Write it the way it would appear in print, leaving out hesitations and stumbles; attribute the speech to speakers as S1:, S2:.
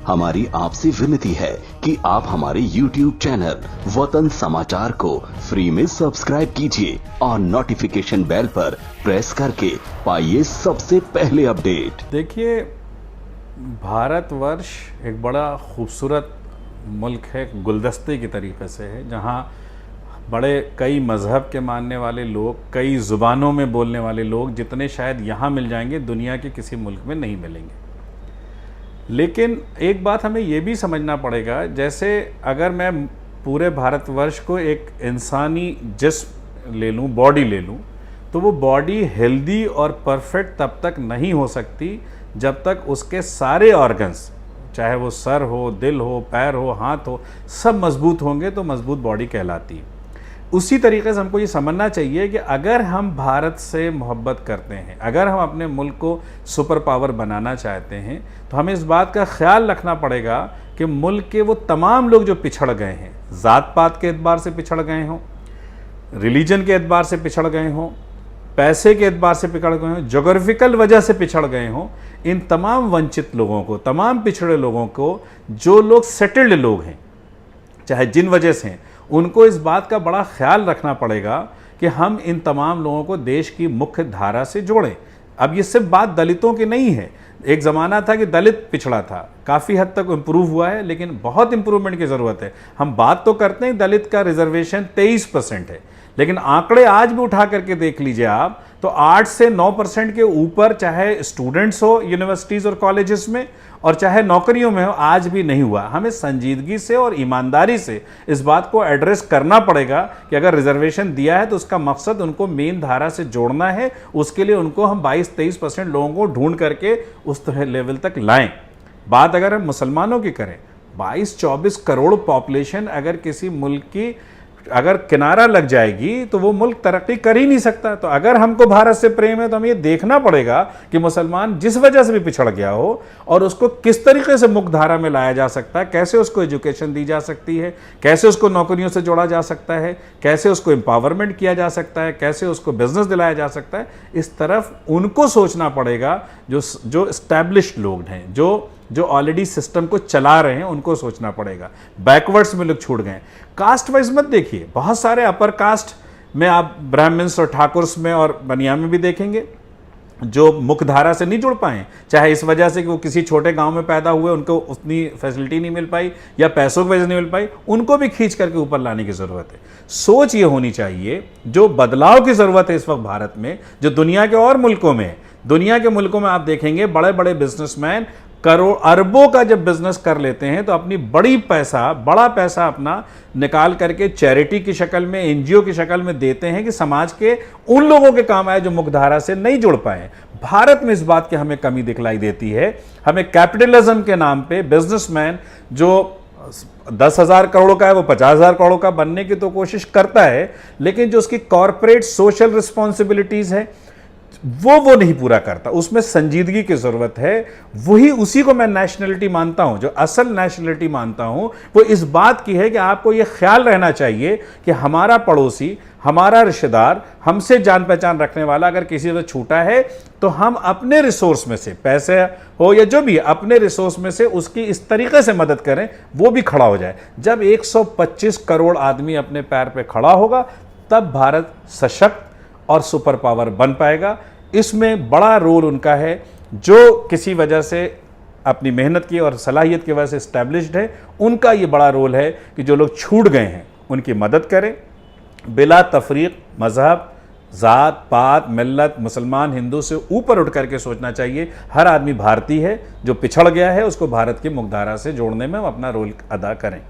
S1: हमारी आपसे विनती है कि आप हमारे YouTube चैनल वतन समाचार को फ्री में सब्सक्राइब कीजिए और नोटिफिकेशन बेल पर प्रेस करके पाइए सबसे पहले अपडेट।
S2: देखिए, भारतवर्ष एक बड़ा खूबसूरत मुल्क है, गुलदस्ते की तरीके से है, जहाँ बड़े कई मज़हब के मानने वाले लोग, कई ज़ुबानों में बोलने वाले लोग जितने शायद यहाँ मिल जाएंगे दुनिया के किसी मुल्क में नहीं मिलेंगे। लेकिन एक बात हमें ये भी समझना पड़ेगा, जैसे अगर मैं पूरे भारतवर्ष को एक इंसानी जिस्म ले लूँ, बॉडी ले लूँ, तो वो बॉडी हेल्दी और परफेक्ट तब तक नहीं हो सकती जब तक उसके सारे ऑर्गन्स, चाहे वो सर हो, दिल हो, पैर हो, हाथ हो, सब मजबूत होंगे तो मजबूत बॉडी कहलाती है। उसी तरीके से हमको ये समझना चाहिए कि अगर हम भारत से मोहब्बत करते हैं, अगर हम अपने मुल्क को सुपर पावर बनाना चाहते हैं, तो हमें इस बात का ख्याल रखना पड़ेगा कि मुल्क के वो तमाम लोग जो पिछड़ गए हैं, ज़ात पात के एतबार से पिछड़ गए हों, रिलीजन के एतबार से पिछड़ गए हों, पैसे के एतबार से पिछड़ गए हों, जोग्राफिकल वजह से पिछड़ गए हों, इन तमाम वंचित लोगों को, तमाम पिछड़े लोगों को, जो लोग सेटल्ड लोग हैं चाहे जिन वजह से हैं, उनको इस बात का बड़ा ख्याल रखना पड़ेगा कि हम इन तमाम लोगों को देश की मुख्य धारा से जोड़ें। अब ये सिर्फ बात दलितों की नहीं है। एक ज़माना था कि दलित पिछड़ा था, काफ़ी हद तक इम्प्रूव हुआ है, लेकिन बहुत इम्प्रूवमेंट की ज़रूरत है। हम बात तो करते हैं दलित का रिजर्वेशन 23% है, लेकिन आंकड़े आज भी उठा करके देख लीजिए आप, तो 8 से 9% के ऊपर, चाहे स्टूडेंट्स हो यूनिवर्सिटीज़ और कॉलेजेस में और चाहे नौकरियों में हो, आज भी नहीं हुआ। हमें संजीदगी से और ईमानदारी से इस बात को एड्रेस करना पड़ेगा कि अगर रिजर्वेशन दिया है तो उसका मकसद उनको मेन धारा से जोड़ना है। उसके लिए उनको हम 22-23% लोगों को ढूंढ करके उस लेवल तक लाएं। बात अगर हम मुसलमानों की करें, 22-24 करोड़ पॉपुलेशन अगर किसी मुल्क की अगर किनारा लग जाएगी तो वो मुल्क तरक्की कर ही नहीं सकता। तो अगर हमको भारत से प्रेम है तो हमें ये देखना पड़ेगा कि मुसलमान जिस वजह से भी पिछड़ गया हो और उसको किस तरीके से मुख्य धारा में लाया जा सकता है, कैसे उसको एजुकेशन दी जा सकती है, कैसे उसको नौकरियों से जोड़ा जा सकता है, कैसे उसको एम्पावरमेंट किया जा सकता है, कैसे उसको बिजनेस दिलाया जा सकता है। इस तरफ उनको सोचना पड़ेगा, जो एस्टैब्लिश्ड लोग हैं, जो ऑलरेडी सिस्टम को चला रहे हैं, उनको सोचना पड़ेगा। बैकवर्ड्स में लोग छूट गए। कास्ट वाइज मत देखिए, बहुत सारे अपर कास्ट में आप ब्राह्मण्स और ठाकुर्स में और बनिया में भी देखेंगे जो मुख्य धारा से नहीं जुड़ पाए, चाहे इस वजह से कि वो किसी छोटे गांव में पैदा हुए, उनको उतनी फैसिलिटी नहीं मिल पाई या पैसों की वजह से नहीं मिल पाई, उनको भी खींच करके ऊपर लाने की ज़रूरत है। सोच ये होनी चाहिए, जो बदलाव की ज़रूरत है इस वक्त भारत में, जो दुनिया के और मुल्कों में है। दुनिया के मुल्कों में आप देखेंगे बड़े बड़े बिजनेसमैन करोड़ अरबों का जब बिजनेस कर लेते हैं तो अपनी बड़ा पैसा अपना निकाल करके चैरिटी की शक्ल में, एनजीओ की शक्ल में देते हैं कि समाज के उन लोगों के काम आए जो मुख्यधारा से नहीं जुड़ पाए। भारत में इस बात की हमें कमी दिखलाई देती है। हमें कैपिटलिज्म के नाम पे बिजनेसमैन जो 10,000 करोड़ का है वो 50,000 करोड़ का बनने की तो कोशिश करता है, लेकिन जो उसकी कॉर्पोरेट सोशल रिस्पॉन्सिबिलिटीज है वो नहीं पूरा करता। उसमें संजीदगी की जरूरत है। उसी को मैं नेशनलिटी मानता हूं। जो असल नेशनलिटी मानता हूं वो इस बात की है कि आपको यह ख्याल रहना चाहिए कि हमारा पड़ोसी, हमारा रिश्तेदार, हमसे जान पहचान रखने वाला अगर किसी से छूटा है तो हम अपने रिसोर्स में से, पैसे हो या जो भी, अपने रिसोर्स में से उसकी इस तरीके से मदद करें वो भी खड़ा हो जाए। जब 125 करोड़ आदमी अपने पैर पे खड़ा होगा तब भारत सशक्त और सुपर पावर बन पाएगा। इसमें बड़ा रोल उनका है जो किसी वजह से अपनी मेहनत की और सलाहियत की वजह से एस्टैब्लिश्ड है। उनका ये बड़ा रोल है कि जो लोग छूट गए हैं उनकी मदद करें, बिला तफरीक, मजहब, ज़ात पात, मिल्लत, मुसलमान, हिंदू से ऊपर उठ करके सोचना चाहिए। हर आदमी भारतीय है, जो पिछड़ गया है उसको भारत की मुख्यधारा से जोड़ने में हम अपना रोल अदा करें।